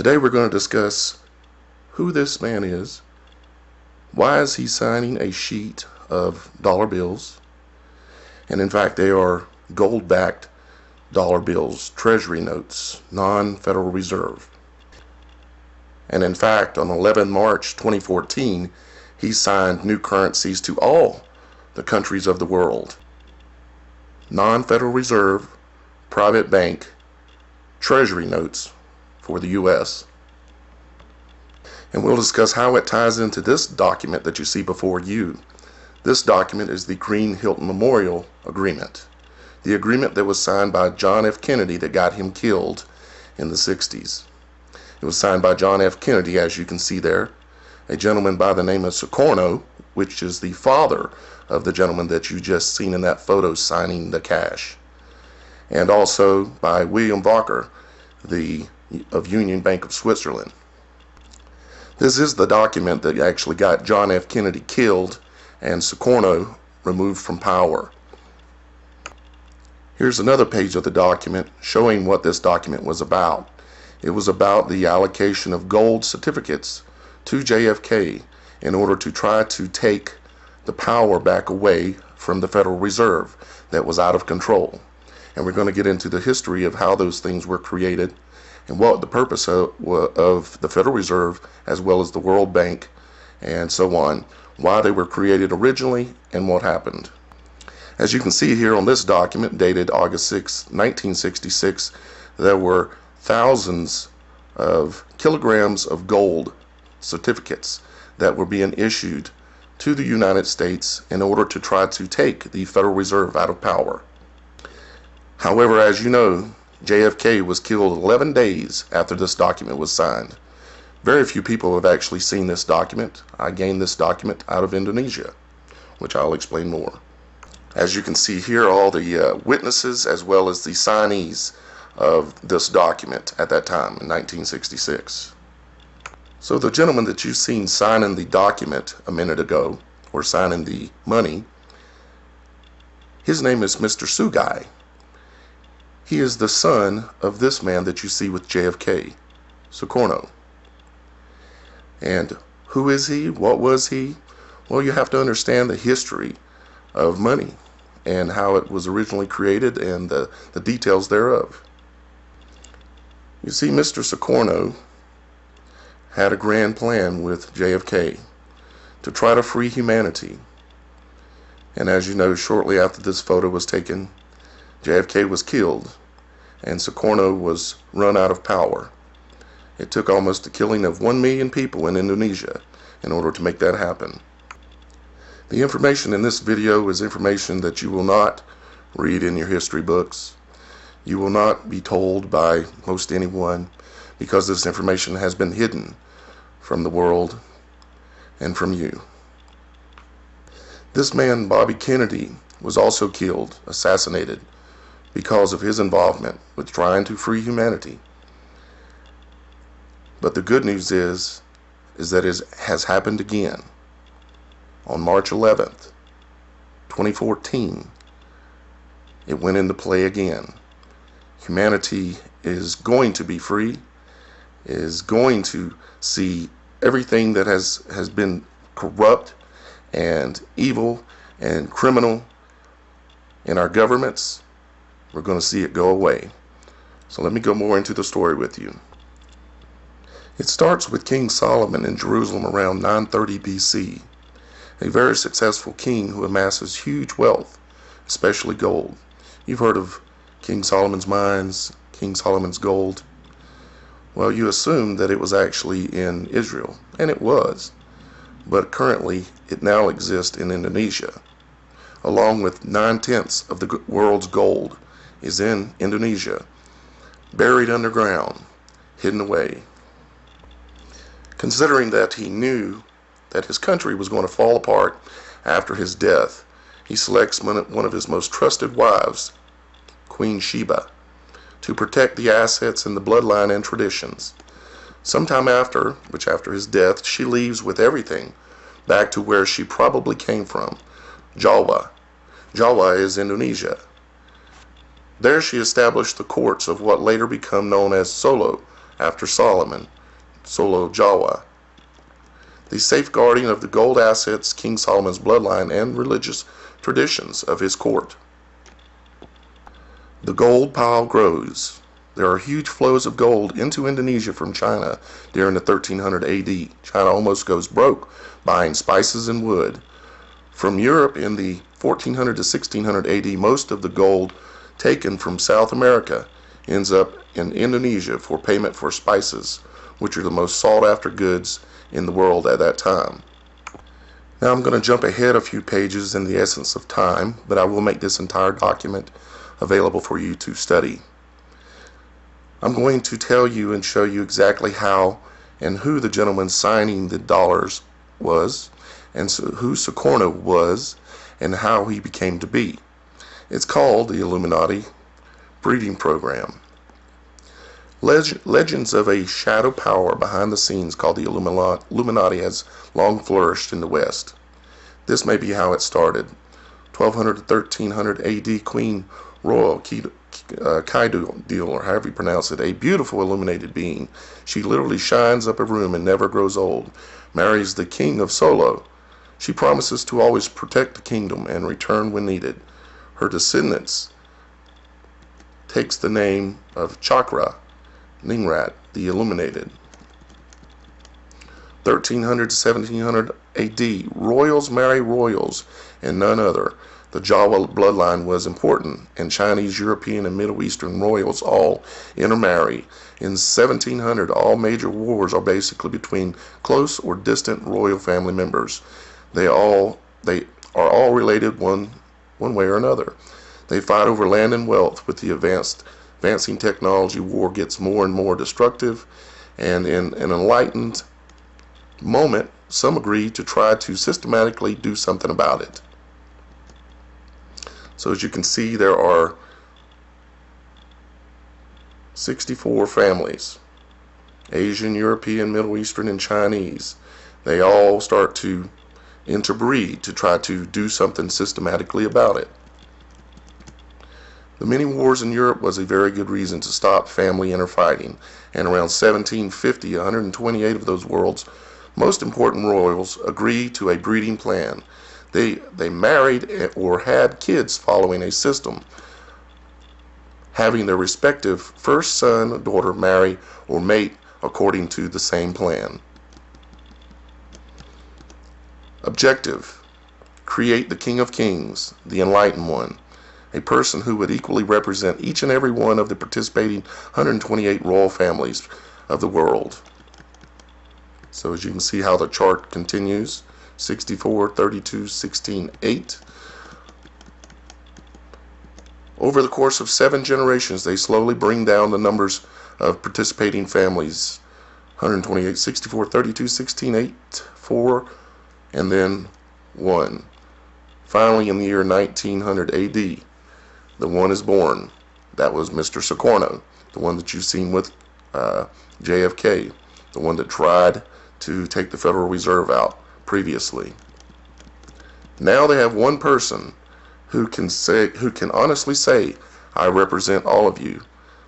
Today we're going to discuss who this man is, why is he signing a sheet of dollar bills, and in fact they are gold-backed dollar bills, treasury notes, non-Federal Reserve. And in fact, on 11 March 2014, he signed new currencies to all the countries of the world. Non-Federal Reserve, private bank, treasury notes for the U.S. And we'll discuss how it ties into this document that you see before you. This document is the Green-Hilton Memorial Agreement, the agreement that was signed by John F. Kennedy that got him killed in the 60s. It was signed by John F. Kennedy, as you can see there, a gentleman by the name of Sukarno, which is the father of the gentleman that you just seen in that photo signing the cash, and also by William Walker, of Union Bank of Switzerland. This is the document that actually got John F. Kennedy killed and Sukarno removed from power. Here's another page of the document showing what this document was about. It was about the allocation of gold certificates to JFK in order to try to take the power back away from the Federal Reserve that was out of control. And we're going to get into the history of how those things were created and what the purpose of the Federal Reserve, as well as the World Bank and so on, why they were created originally and what happened. As you can see here on this document dated August 6, 1966, there were thousands of kilograms of gold certificates that were being issued to the United States in order to try to take the Federal Reserve out of power. However, as you know, JFK was killed 11 days after this document was signed. Very few people have actually seen this document. I gained this document out of Indonesia, which I'll explain more. As you can see here, all the witnesses as well as the signees of this document at that time in 1966. So the gentleman that you've seen signing the document a minute ago, or signing the money, his name is Mr. Sugai. He is the son of this man that you see with JFK, Sukarno. And who is he? What was he? Well, you have to understand the history of money and how it was originally created and the details thereof. You see, Mr. Sukarno had a grand plan with JFK to try to free humanity. And as you know, shortly after this photo was taken, JFK was killed and Sukarno was run out of power. It took almost the killing of 1 million people in Indonesia in order to make that happen. The information in this video is information that you will not read in your history books. You will not be told by most anyone, because this information has been hidden from the world and from you. This man, Bobby Kennedy, was also killed, assassinated, because of his involvement with trying to free humanity. But the good news is that it has happened again. On March 11th, 2014, it went into play again. Humanity is going to be free, is going to see everything that has been corrupt and evil and criminal in our governments. We're going to see it go away. So let me go more into the story with you. It starts with King Solomon in Jerusalem around 930 BC, a very successful king who amasses huge wealth, especially gold. You've heard of King Solomon's mines, King Solomon's gold. Well, you assume that it was actually in Israel, and it was, but currently it now exists in Indonesia. Along with 9/10 of the world's gold is in Indonesia, buried underground, hidden away. Considering that he knew that his country was going to fall apart after his death, he selects one of his most trusted wives, Queen Sheba, to protect the assets and the bloodline and traditions. Sometime after his death, she leaves with everything back to where she probably came from, Jawa. Jawa is Indonesia. There she established the courts of what later become known as Solo, after Solomon, Solo Jawa. The safeguarding of the gold assets, King Solomon's bloodline, and religious traditions of his court. The gold pile grows. There are huge flows of gold into Indonesia from China during the 1300 AD. China almost goes broke buying spices and wood. From Europe in the 1400 to 1600 AD, most of the gold taken from South America ends up in Indonesia for payment for spices, which are the most sought after goods in the world at that time. Now I'm going to jump ahead a few pages in the essence of time, but I will make this entire document available for you to study. I'm going to tell you and show you exactly how and who the gentleman signing the dollars was, and who Sukarno was, and how he became to be. It's called the Illuminati Breeding Program. Legends of a shadow power behind the scenes called the Illuminati has long flourished in the West. This may be how it started. 1200 to 1300 AD, Queen Royal Kaidul, or however you pronounce it, a beautiful illuminated being. She literally shines up a room and never grows old, marries the king of Solo. She promises to always protect the kingdom and return when needed. Her descendants takes the name of Chakra Ningrat, the Illuminated. 1300 to 1700 AD, royals marry royals and none other. The Jawa bloodline was important, and Chinese, European, and Middle Eastern royals all intermarry. In 1700, all major wars are basically between close or distant royal family members. They are all related one way or another. They fight over land and wealth. With the advancing technology, war gets more and more destructive, and in an enlightened moment, some agree to try to systematically do something about it. So as you can see, there are 64 families, Asian, European, Middle Eastern, and Chinese. They all start to interbreed to try to do something systematically about it. The many wars in Europe was a very good reason to stop family interfighting, and around 1750, 128 of those world's most important royals agreed to a breeding plan. They married or had kids following a system, having their respective first son or daughter marry or mate according to the same plan. Objective: create the King of Kings, the Enlightened One, a person who would equally represent each and every one of the participating 128 royal families of the world. So as you can see how the chart continues, 64, 32, 16, 8. Over the course of 7 generations, they slowly bring down the numbers of participating families. 128, 64, 32, 16, 8, 4, and then 1. Finally, in the year 1900 AD, the one is born. That was Mr. Sukarno, the one that you've seen with JFK, the one that tried to take the Federal Reserve out previously. Now they have one person who can honestly say, I represent all of you.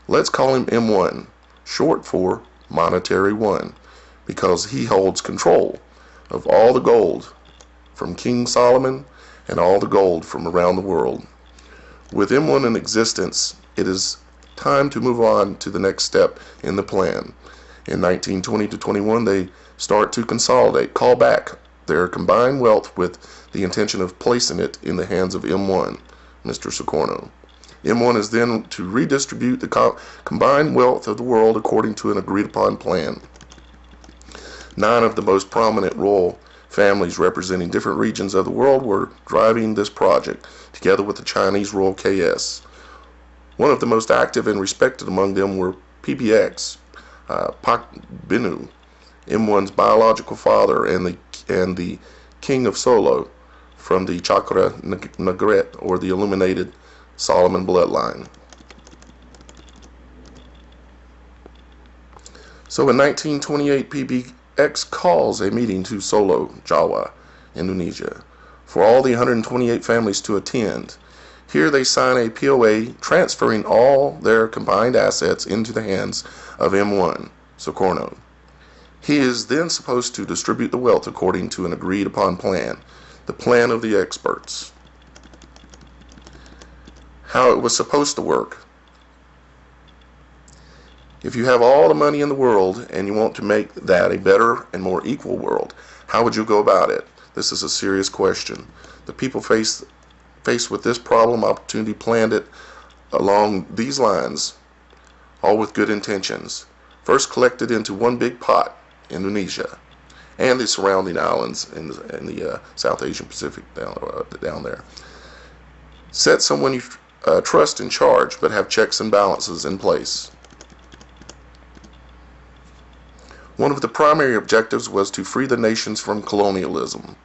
Let's call him M1, short for Monetary One, because he holds control of all the gold from King Solomon and all the gold from around the world. With M1 in existence, it is time to move on to the next step in the plan. In 1920 to 21, they start to consolidate, call back their combined wealth with the intention of placing it in the hands of M1, Mr. Sukarno. M1 is then to redistribute the combined wealth of the world according to an agreed upon plan. 9 of the most prominent royal families representing different regions of the world were driving this project, together with the Chinese royal KS. One of the most active and respected among them were PBX, Pak Binu, M1's biological father and the king of Solo from the Chakra Ningrat, or the Illuminated Solomon bloodline. So in 1928, PBX calls a meeting to Solo, Jawa, Indonesia, for all the 128 families to attend. Here they sign a POA transferring all their combined assets into the hands of M1. Sukarno. He is then supposed to distribute the wealth according to an agreed upon plan, the plan of the experts. How it was supposed to work. If you have all the money in the world and you want to make that a better and more equal world, how would you go about it? This is a serious question. The people faced with this problem opportunity planned it along these lines, all with good intentions. First collected into one big pot, Indonesia, and the surrounding islands in the South Asian Pacific down there. Set someone you trust in charge, but have checks and balances in place. One of the primary objectives was to free the nations from colonialism.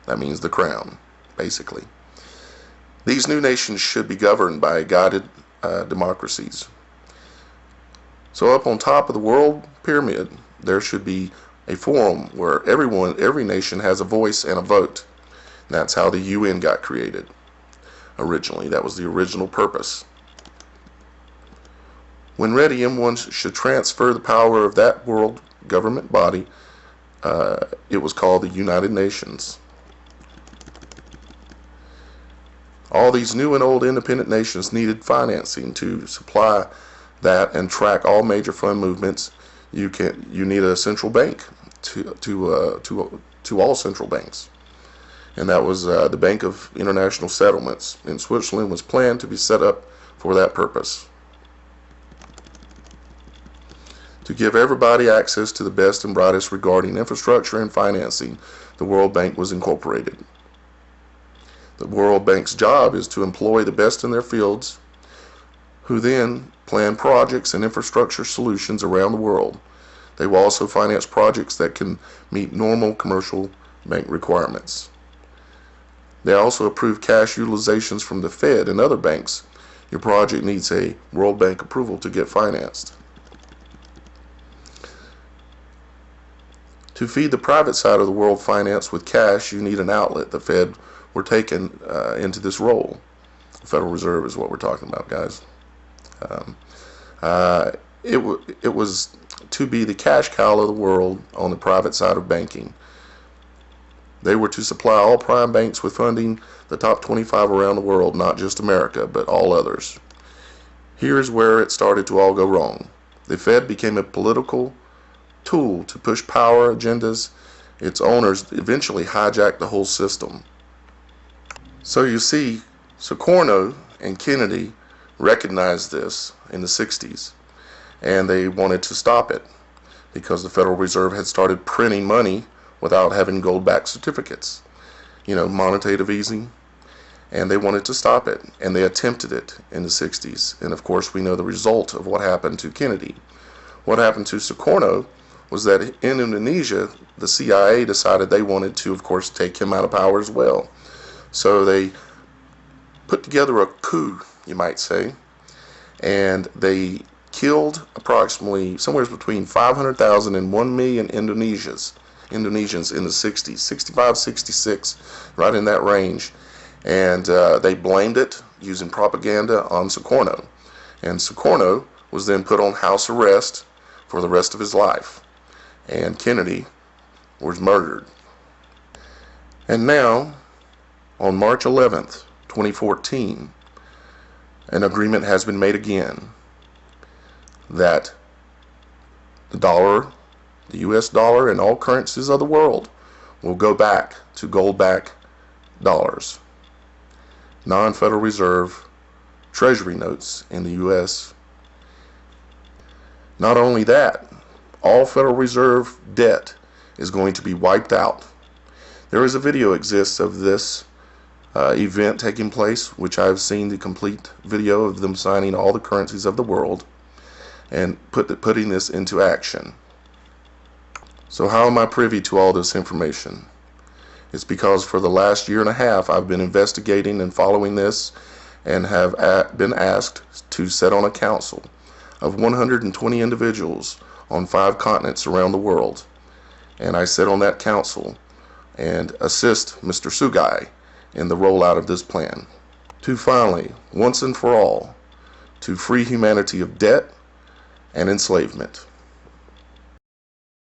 That means the crown, basically. These new nations should be governed by guided democracies. So up on top of the world pyramid, there should be a forum where every nation has a voice and a vote. And that's how the UN got created originally. That was the original purpose. When ready, M1 should transfer the power of that world government body. It was called the United Nations. All these new and old independent nations needed financing to supply that and track all major fund movements. You need a central bank to all central banks, and that was the Bank of International Settlements in Switzerland was planned to be set up for that purpose. To give everybody access to the best and brightest regarding infrastructure and financing, the World Bank was incorporated. The World Bank's job is to employ the best in their fields, who then plan projects and infrastructure solutions around the world. They will also finance projects that can meet normal commercial bank requirements. They also approve cash utilizations from the Fed and other banks. Your project needs a World Bank approval to get financed. To feed the private side of the world finance with cash, you need an outlet. The Fed were taken into this role. The Federal Reserve is what we're talking about, guys. It was to be the cash cow of the world on the private side of banking. They were to supply all prime banks with funding, the top 25 around the world, not just America, but all others. Here is where it started to all go wrong. The Fed became a political tool to push power agendas. Its owners eventually hijacked the whole system. So you see, Sukarno and Kennedy recognized this in the 60s, and they wanted to stop it because the Federal Reserve had started printing money without having gold-backed certificates, monetative easing, and they wanted to stop it, and they attempted it in the 60s. And of course, we know the result of what happened to Kennedy. What happened to Sukarno was that in Indonesia, the CIA decided they wanted to, of course, take him out of power as well. So they put together a coup, you might say, and they killed approximately somewhere between 500,000 and 1 million Indonesians in the 60s, 65, 66, right in that range. And they blamed it using propaganda on Sukarno. And Sukarno was then put on house arrest for the rest of his life. And Kennedy was murdered. And now, on March 11th, 2014, an agreement has been made again that the dollar, the US dollar, and all currencies of the world will go back to gold-backed dollars, non-Federal Reserve Treasury notes in the US. Not only that, all Federal Reserve debt is going to be wiped out. There is a video exists of this event taking place, which I've seen the complete video of them signing all the currencies of the world and putting this into action. So how am I privy to all this information? It's because for the last year and a half I've been investigating and following this, and have been asked to sit on a council of 120 individuals on 5 continents around the world. And I sit on that council and assist Mr. Sugai in the rollout of this plan to finally, once and for all, to free humanity of debt and enslavement.